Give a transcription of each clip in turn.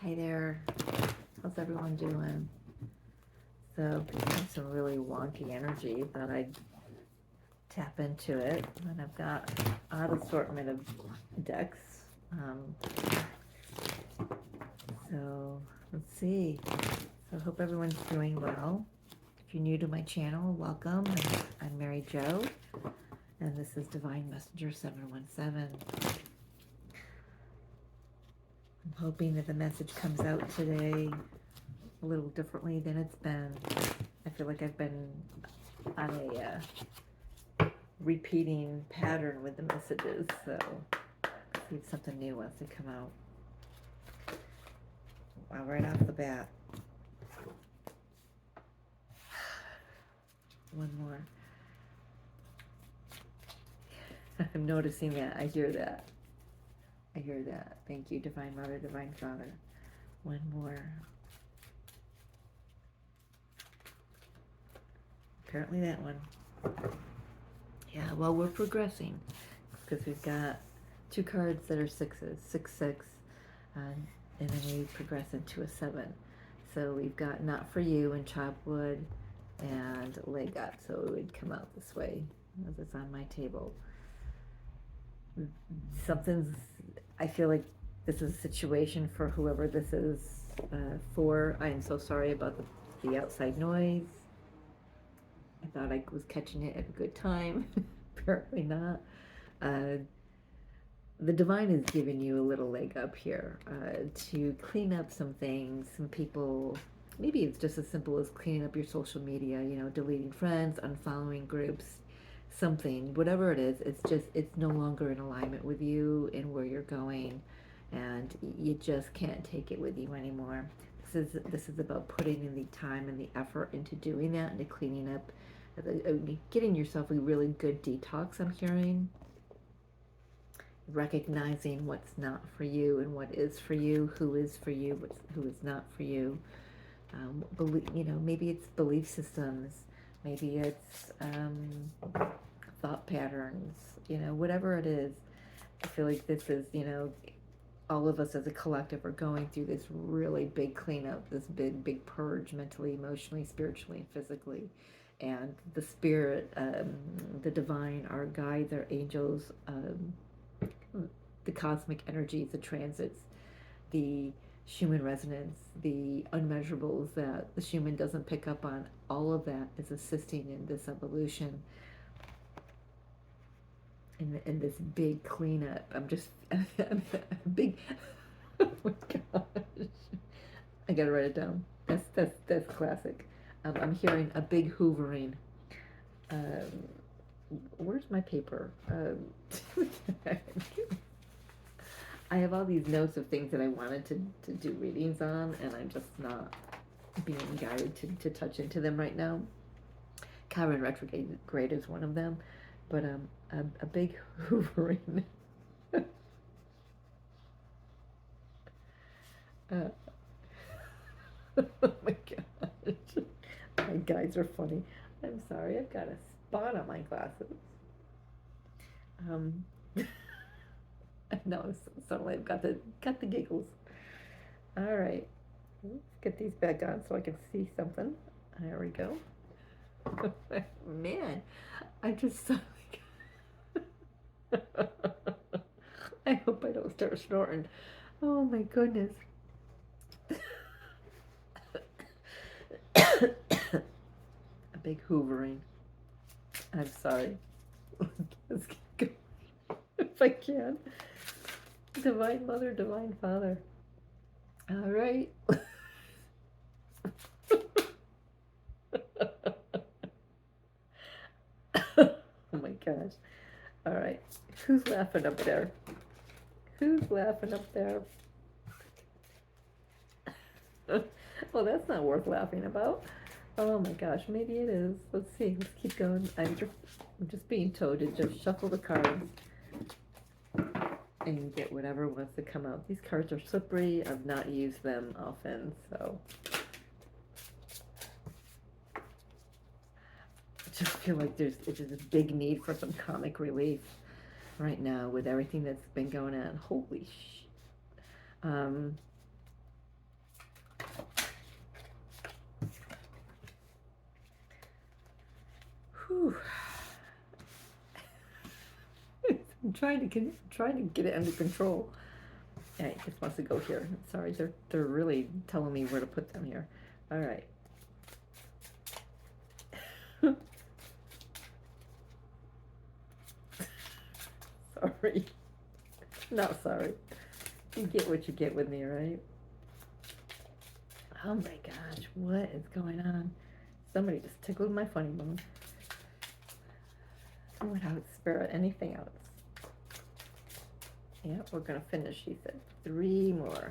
Hi there. How's everyone doing? So, I have some really wonky energy. Thought I'd tap into it. And I've got an odd assortment of decks. Um, so, let's see. So, I hope everyone's doing well. If you're new to my channel, welcome. I'm Mary Jo, and this is Divine Messenger 717. I'm hoping that the message comes out today a little differently than it's been. I feel like I've been on a repeating pattern with the messages, so see if something new wants to come out. Wow, right off the bat. One more. I'm noticing that. I hear that. I hear that. Thank you, Divine Mother, Divine Father. One more. Apparently that one. Yeah, well, we're progressing because we've got two cards that are sixes, 6-6, and then we progress into a 7. So we've got Not For You and Chopwood and Legat, so it would come out this way as it's on my table. Something's, I feel like this is a situation for whoever this is for. I am so sorry about the outside noise. I thought I was catching it at a good time. Apparently not. The divine is giving you a little leg up here to clean up some things. Some people, maybe it's just as simple as cleaning up your social media, you know, deleting friends, unfollowing groups, something, whatever it is. It's no longer in alignment with you and where you're going, and you just can't take it with you anymore. This is about putting in the time and the effort into doing that, into cleaning up, getting yourself a really good detox. I'm hearing, recognizing what's not for you and what is for you, who is for you, who is not for you. Maybe it's belief systems, maybe it's thought patterns, whatever it is. I feel like this is, all of us as a collective are going through this really big cleanup, this big purge, mentally, emotionally, spiritually, and physically. And the spirit, the divine, our guides, our angels, the cosmic energies, the transits, the Schumann resonance, the unmeasurables that the Schumann doesn't pick up on, all of that is assisting in this evolution, in this big cleanup. I'm big. Oh my gosh! I gotta write it down. That's classic. I'm hearing a big hoovering. Where's my paper? I have all these notes of things that I wanted to do readings on, and I'm just not being guided to touch into them right now. Chiron retrograde is one of them, but a big hoovering. Oh my gosh, my guides are funny. I'm sorry, I've got a spot on my glasses. No, suddenly I've got the giggles. All right, let's get these back on so I can see something. There we go. Man, I just suddenly. I hope I don't start snorting. Oh my goodness. A big hoovering. I'm sorry. Let's keep going if I can. Divine Mother, Divine Father. All right. Oh my gosh. All right. Who's laughing up there? Who's laughing up there? Well, that's not worth laughing about. Oh my gosh, maybe it is. Let's see. Let's keep going. I'm just being told to just shuffle the cards and get whatever wants to come out. These cards are slippery. I've not used them often, so I just feel like there's a big need for some comic relief right now with everything that's been going on. Holy shit. trying to get it under control. Yeah, it just wants to go here. Sorry, they're really telling me where to put them here. All right. Sorry. Not sorry. You get what you get with me, right? Oh my gosh, what is going on? Somebody just tickled my funny bone. Without spirit, anything else? Yeah, we're gonna finish, she said. 3 more.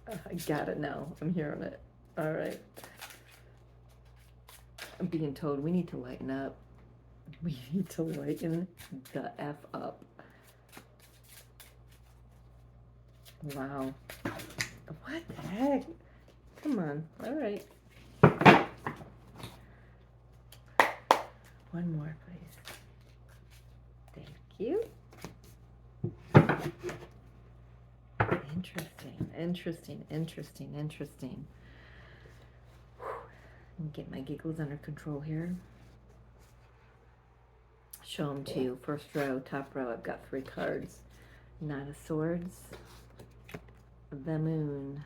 I got it now. I'm hearing it. All right. I'm being told we need to lighten up. We need to lighten the F up. Wow. What the heck? Come on. All right. One more, please. Thank you. Interesting. Get my giggles under control here. Show them to you. First row, top row, I've got 3 cards. 9 of Swords, the Moon,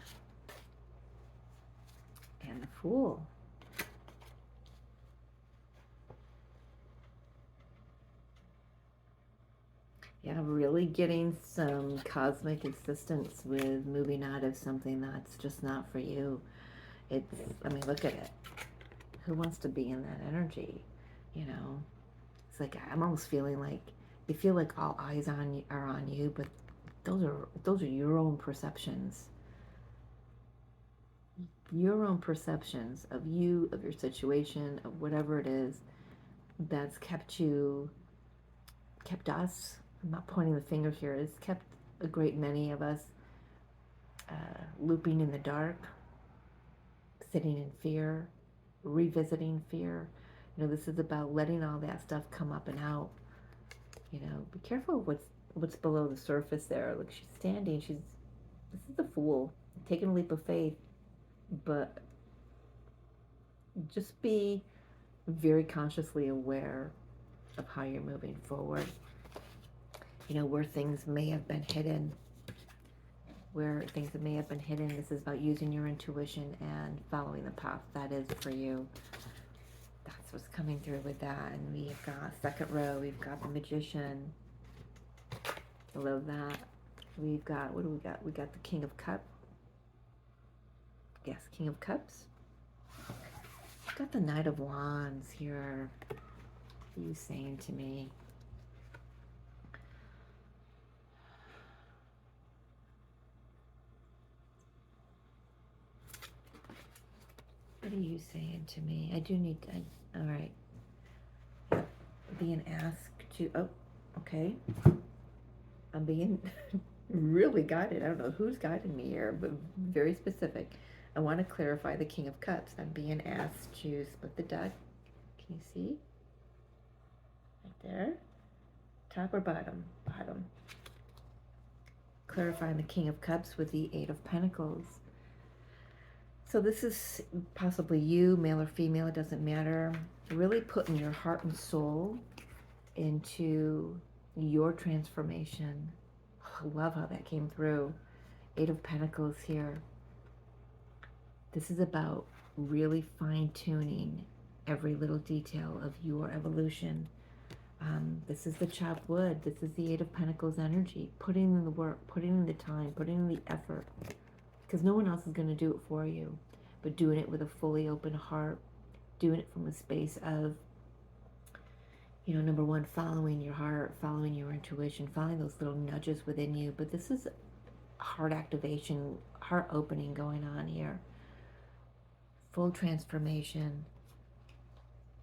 and the Fool. Yeah, really getting some cosmic assistance with moving out of something that's just not for you. It's, I mean, look at it. Who wants to be in that energy? You know, it's like I'm almost feeling like you feel like all eyes are on you, but those are your own perceptions. Your own perceptions of you, of your situation, of whatever it is that's kept us. I'm not pointing the finger here. It's kept a great many of us looping in the dark, sitting in fear, revisiting fear. You know, this is about letting all that stuff come up and out. You know, be careful of what's below the surface there. Look, she's standing. This is the Fool, taking a leap of faith, but just be very consciously aware of how you're moving forward. You know, where things may have been hidden. This is about using your intuition and following the path that is for you. That's what's coming through with that. And we've got second row, we've got the Magician. I love that. We've got, what do we got? We got the King of Cups. Yes, King of Cups. We've got the Knight of Wands here. What are you saying to me? What are you saying to me? I do need to, all right. Being asked to, oh, okay. I'm being really guided. I don't know who's guiding me here, but very specific. I want to clarify the King of Cups. I'm being asked to split the deck. Can you see? Right there. Top or bottom? Bottom. Clarifying the King of Cups with the 8 of Pentacles. So this is possibly you, male or female, it doesn't matter. Really putting your heart and soul into your transformation. I love how that came through. 8 of Pentacles here. This is about really fine-tuning every little detail of your evolution. This is the chopped wood. This is the 8 of Pentacles energy. Putting in the work, putting in the time, putting in the effort. Because no one else is going to do it for you. But doing it with a fully open heart. Doing it from a space of, you know, number one, following your heart, following your intuition, following those little nudges within you. But this is heart activation, heart opening going on here. Full transformation.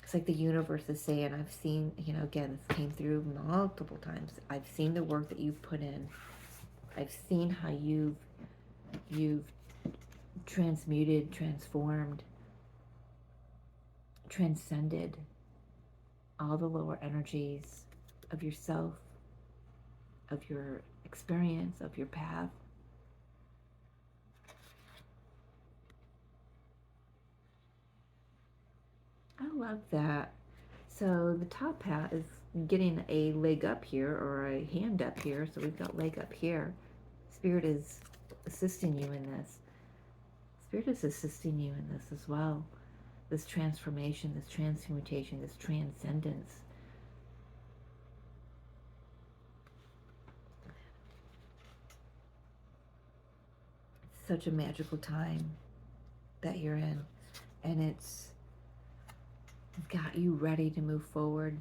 It's like the universe is saying, I've seen, you know, again, this came through multiple times. I've seen the work that you've put in. I've seen how you've transmuted, transformed, transcended. all the lower energies of yourself, of your experience, of your path. I love that. So the top hat is getting a leg up here or a hand up here. So we've got leg up here. Spirit is assisting you in this. Spirit is assisting you in this as well. This transformation, this transmutation, this transcendence. It's such a magical time that you're in. And it's got you ready to move forward.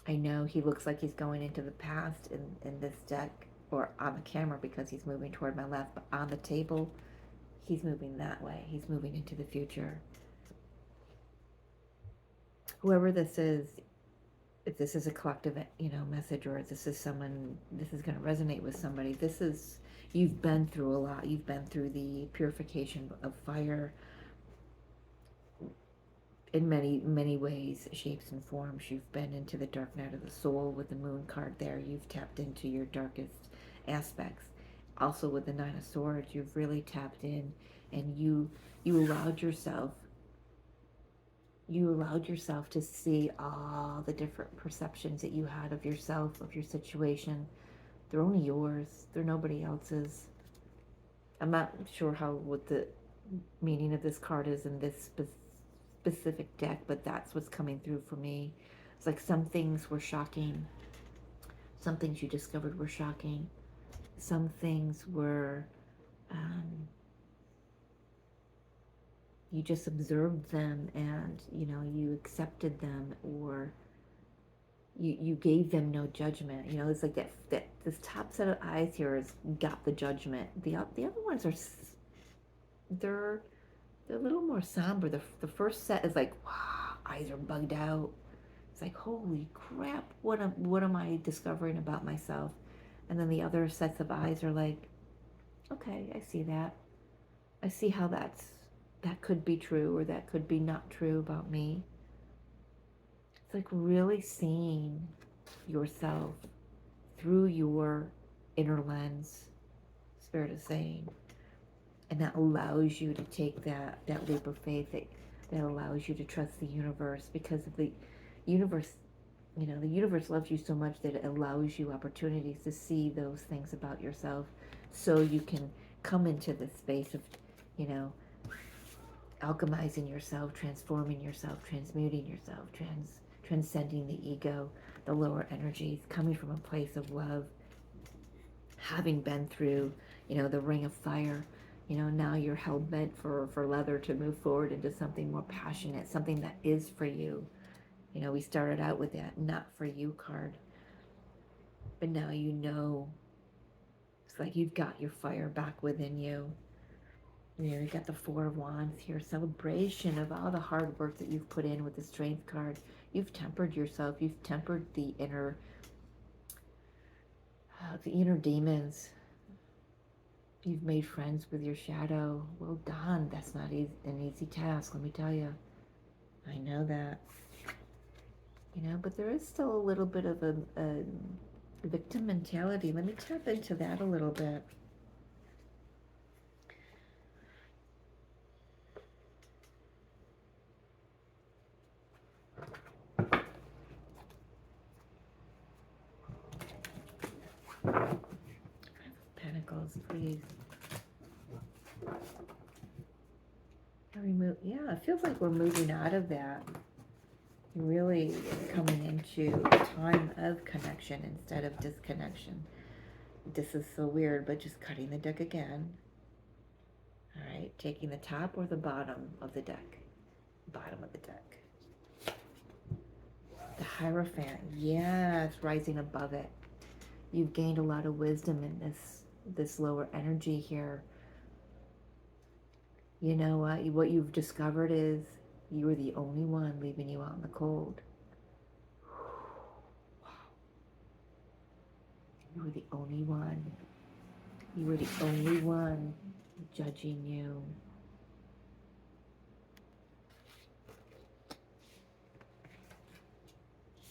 I know he looks like he's going into the past in this deck, or on the camera because he's moving toward my left, but on the table, he's moving that way. He's moving into the future. Whoever this is, if this is a collective, message, or if this is someone, this is going to resonate with somebody. This is, you've been through a lot. You've been through the purification of fire in many, many ways, shapes, and forms. You've been into the dark night of the soul with the moon card there. You've tapped into your darkest aspects. Also with the Nine of Swords, you've really tapped in, and you allowed yourself to see all the different perceptions that you had of yourself, of your situation. They're only yours. They're nobody else's. I'm not sure what the meaning of this card is in this specific deck, but that's what's coming through for me. It's like some things were shocking. Some things you discovered were shocking. Some things were, you just observed them and, you accepted them, or you gave them no judgment. It's like that this top set of eyes here has got the judgment. The other ones they're a little more somber. The first set is like, wow, eyes are bugged out. It's like, holy crap, what am I discovering about myself? And then the other sets of eyes are like, okay, I see that. I see how that could be true, or that could be not true about me. It's like really seeing yourself through your inner lens, Spirit is saying. And that allows you to take that leap of faith, that allows you to trust the universe, because of the universe, the universe loves you so much that it allows you opportunities to see those things about yourself, so you can come into this space of, alchemizing yourself, transforming yourself, transmuting yourself, transcending the ego, the lower energies, coming from a place of love, having been through, the ring of fire. Now you're hell-bent for leather to move forward into something more passionate, something that is for you. We started out with that not for you card, but now it's like you've got your fire back within you. You got the Four of Wands here, celebration of all the hard work that you've put in with the Strength card. You've tempered yourself. You've tempered the inner demons. You've made friends with your shadow. Well done. That's not an easy task, let me tell you. I know that. But there is still a little bit of a victim mentality. Let me tap into that a little bit. Pentacles, please. Yeah, it feels like we're moving out of that. Really coming into a time of connection instead of disconnection. This is so weird, but just cutting the deck again. All right, taking the top or the bottom of the deck. Bottom of the deck. The Hierophant, yeah, it's rising above it. You've gained a lot of wisdom in this lower energy here. You know what you've discovered is you were the only one leaving you out in the cold. Wow. You were the only one. You were the only one judging you.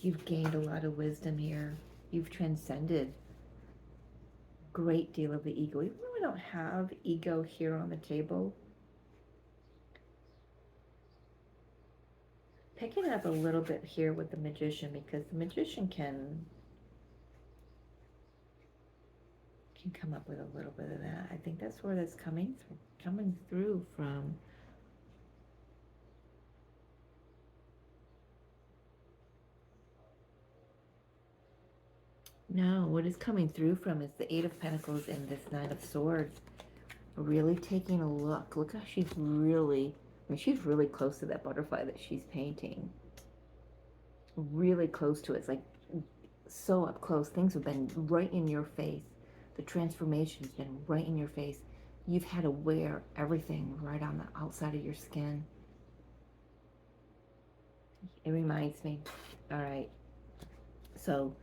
You've gained a lot of wisdom here. You've transcended a great deal of the ego. Even though we don't have ego here on the table, pick it up a little bit here with the magician, because the magician can come up with a little bit of that. I think that's where that's coming through from. No, what is coming through from is the Eight of Pentacles and this Nine of Swords. Really taking a look. Look how she's really, I mean, she's really close to that butterfly that she's painting. Really close to it. It's like so up close. Things have been right in your face. The transformation's been right in your face. You've had to wear everything right on the outside of your skin. It reminds me. All right. So,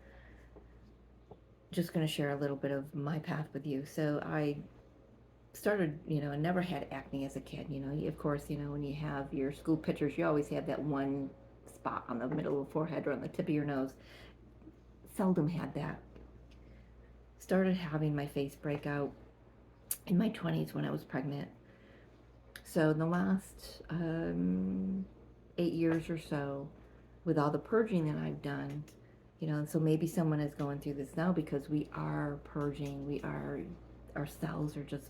just going to share a little bit of my path with you. So, I started, I never had acne as a kid. Of course, when you have your school pictures, you always have that one spot on the middle of the forehead or on the tip of your nose. Seldom had that. Started having my face break out in my 20s when I was pregnant. So in the last 8 years or so, with all the purging that I've done, so maybe someone is going through this now because we are purging. Our cells are just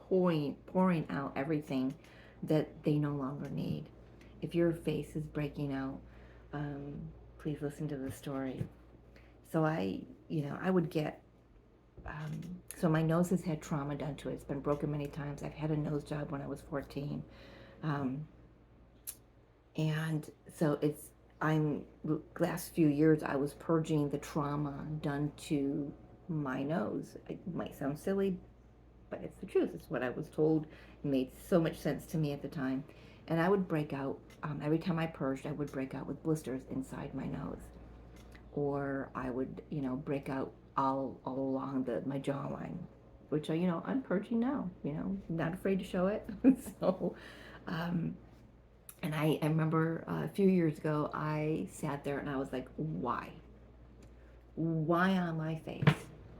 pouring out everything that they no longer need. If your face is breaking out, please listen to the story. So I would get, so my nose has had trauma done to it. It's been broken many times. I've had a nose job when I was 14. And so last few years I was purging the trauma done to my nose. It might sound silly, but it's the truth. It's what I was told. It made so much sense to me at the time. And I would break out, every time I purged, I would break out with blisters inside my nose. Or I would, break out all along my jawline, which I'm purging now, not afraid to show it. So, and I remember a few years ago, I sat there and I was like, why? Why on my face?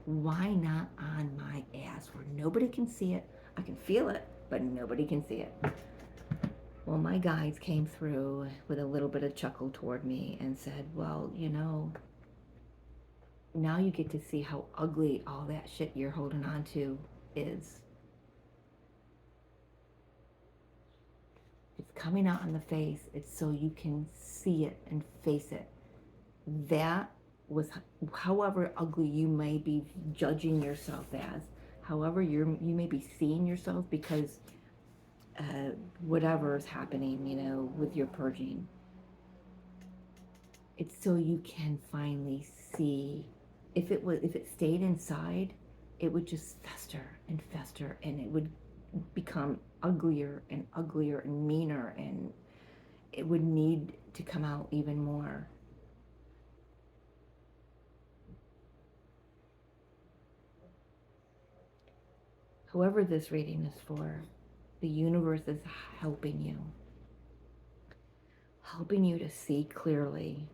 Why not on my ass where nobody can see it? I can feel it, but nobody can see it. Well, my guides came through with a little bit of chuckle toward me and said, well, now you get to see how ugly all that shit you're holding on to is. It's coming out on the face. It's so you can see it and face it. That was, however ugly you may be judging yourself as, however you may be seeing yourself, because whatever is happening, with your purging, it's so you can finally see. If it stayed inside, it would just fester and fester, and it would become uglier and uglier and meaner, and it would need to come out even more. Whoever this reading is for, the universe is helping you to see clearly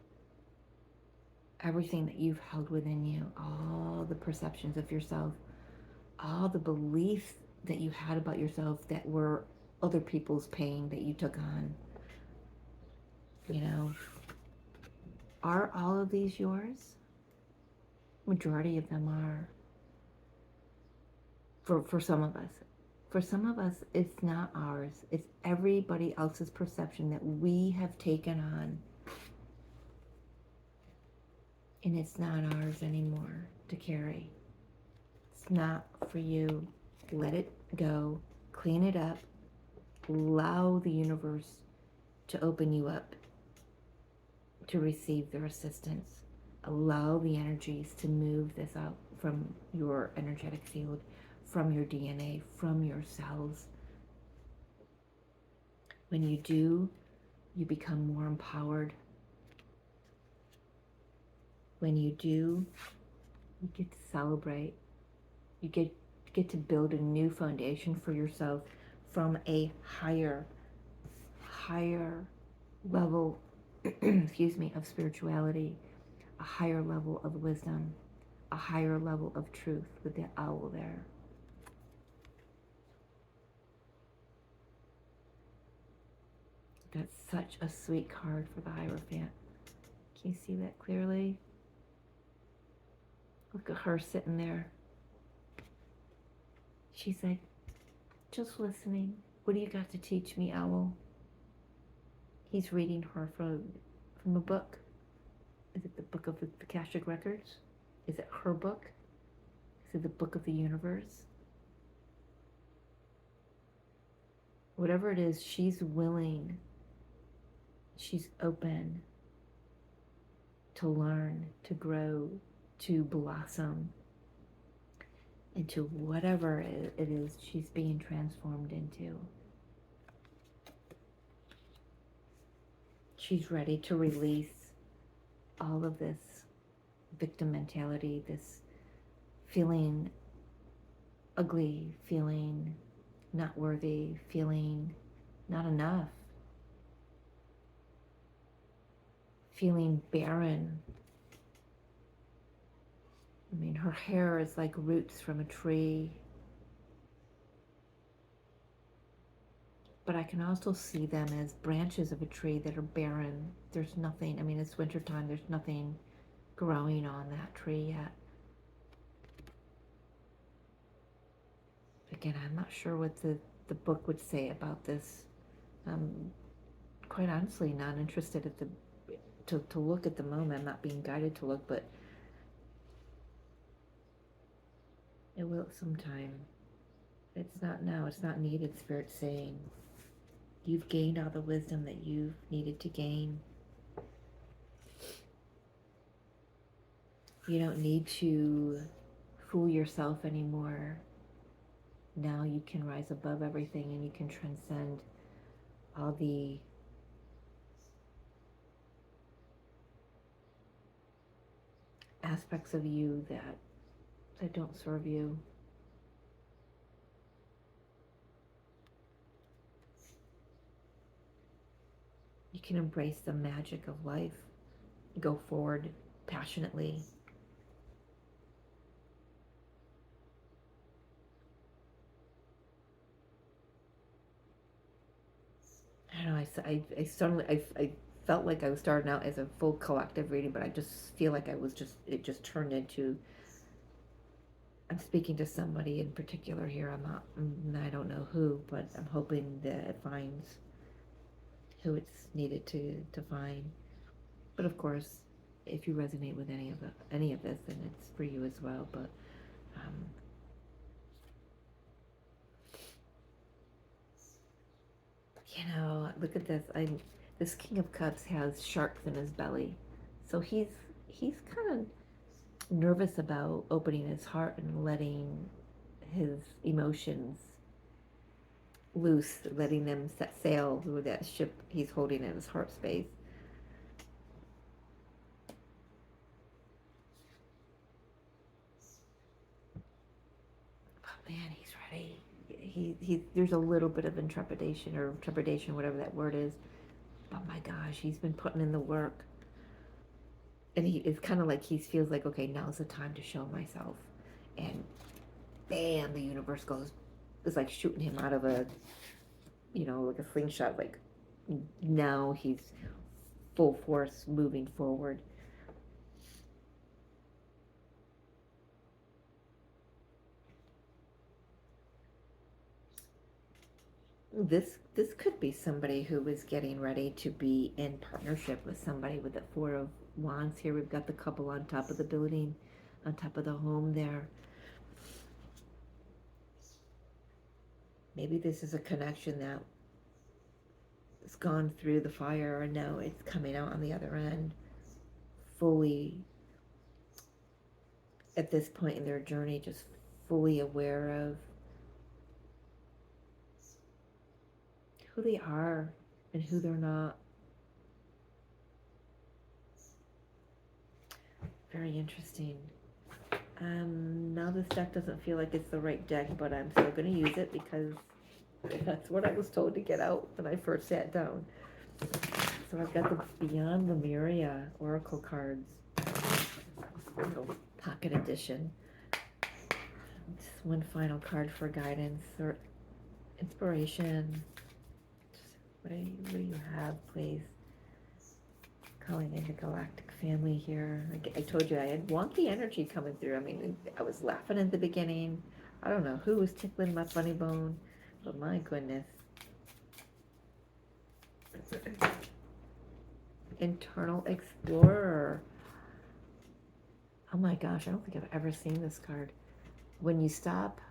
everything that you've held within you, all the perceptions of yourself, all the beliefs that you had about yourself that were other people's pain that you took on. Are all of these yours? Majority of them are. For some of us. For some of us, it's not ours. It's everybody else's perception that we have taken on. And it's not ours anymore to carry. It's not for you. Let it go. Clean it up. Allow the universe to open you up to receive their assistance. Allow the energies to move this out from your energetic field, from your DNA, from your cells. When you do, you become more empowered. When you do, you get to celebrate. You get to build a new foundation for yourself from a higher level excuse me, of spirituality, a higher level of wisdom, a higher level of truth with the owl there. That's such a sweet card for the Hierophant. Can you see that clearly? Look at her sitting there. She's like, just listening. What do you got to teach me, Owl? He's reading her from a book. Is it the book of the Akashic Records? Is it her book? Is it the book of the universe? Whatever it is, she's willing. She's open to learn, to grow, to blossom into whatever it is she's being transformed into. She's ready to release all of this victim mentality, this feeling ugly, feeling not worthy, feeling not enough, feeling barren. I mean, her hair is like roots from a tree. But I can also see them as branches of a tree that are barren. There's nothing, I mean, it's wintertime, there's nothing growing on that tree yet. Again, I'm not sure what the book would say about this. Quite honestly, not interested at to look at the moment. I'm not being guided to look, but it will sometime. It's not now. It's not needed, Spirit's saying. You've gained all the wisdom that you've needed to gain. You don't need to fool yourself anymore. Now you can rise above everything and you can transcend all the aspects of you that don't serve you. You can embrace the magic of life. Go forward passionately. I don't know, I felt like I was starting out as a full collective reading, but I just feel like it just turned into, I'm speaking to somebody in particular here. I don't know who, but I'm hoping that it finds who it's needed to find. But of course, if you resonate with any of this, then it's for you as well. But look at this. This King of Cups has sharks in his belly, so he's kind of nervous about opening his heart and letting his emotions loose, letting them set sail with that ship he's holding in his heart space. But man, he's ready. There's a little bit of trepidation, whatever that word is. But my gosh, he's been putting in the work. And it's kind of like he feels like, okay, now's the time to show myself. And bam, the universe is like shooting him out of a, like a slingshot. Like now he's full force moving forward. This could be somebody who is getting ready to be in partnership with somebody with the Four of Wands here. We've got the couple on top of the building, on top of the home there. Maybe this is a connection that has gone through the fire and now it's coming out on the other end fully, at this point in their journey, just fully aware of who they are and who they're not. Very interesting. Now this deck doesn't feel like it's the right deck, but I'm still going to use it because that's what I was told to get out when I first sat down. So I've got the Beyond Lemuria Oracle cards. Little pocket edition. Just one final card for guidance or inspiration. What do you have, please? Calling in the galactic family here. I told you I had wonky energy coming through. I mean, I was laughing at the beginning. I don't know who was tickling my funny bone, but my goodness. Internal Explorer. Oh my gosh, I don't think I've ever seen this card. When you stop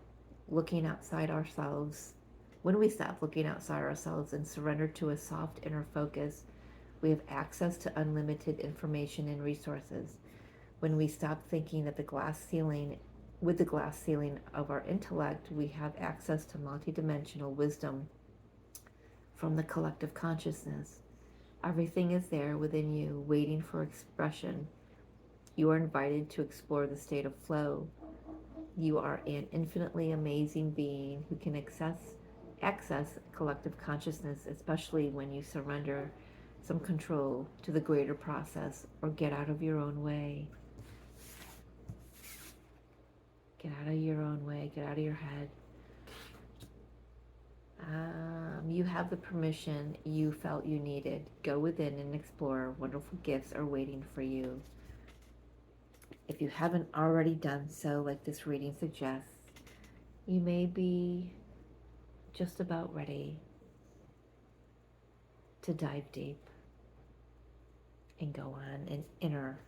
looking outside ourselves, when we stop looking outside ourselves and surrender to a soft inner focus, we have access to unlimited information and resources. When we stop thinking that with the glass ceiling of our intellect, we have access to multidimensional wisdom from the collective consciousness. Everything is there within you, waiting for expression. You are invited to explore the state of flow. You are an infinitely amazing being who can access collective consciousness, especially when you surrender some control to the greater process or get out of your own way. Get out of your own way, get out of your head. You have the permission you felt you needed. Go within and explore. Wonderful gifts are waiting for you. If you haven't already done so, like this reading suggests, you may be just about ready to dive deep and go on an inner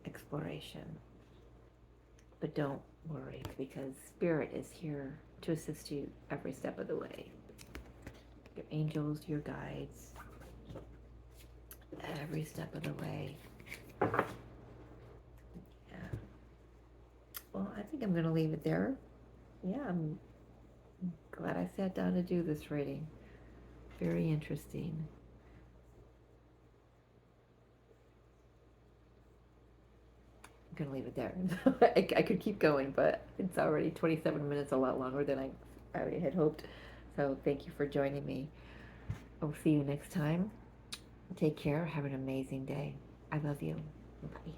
exploration. But don't worry, because Spirit is here to assist you every step of the way. Your angels, your guides, every step of the way. Yeah. Well, I think I'm going to leave it there. Yeah, I'm glad I sat down to do this reading. Very interesting. I'm going to leave it there. I could keep going, but it's already 27 minutes, a lot longer than I had hoped. So thank you for joining me. I'll see you next time. Take care. Have an amazing day. I love you. Bye.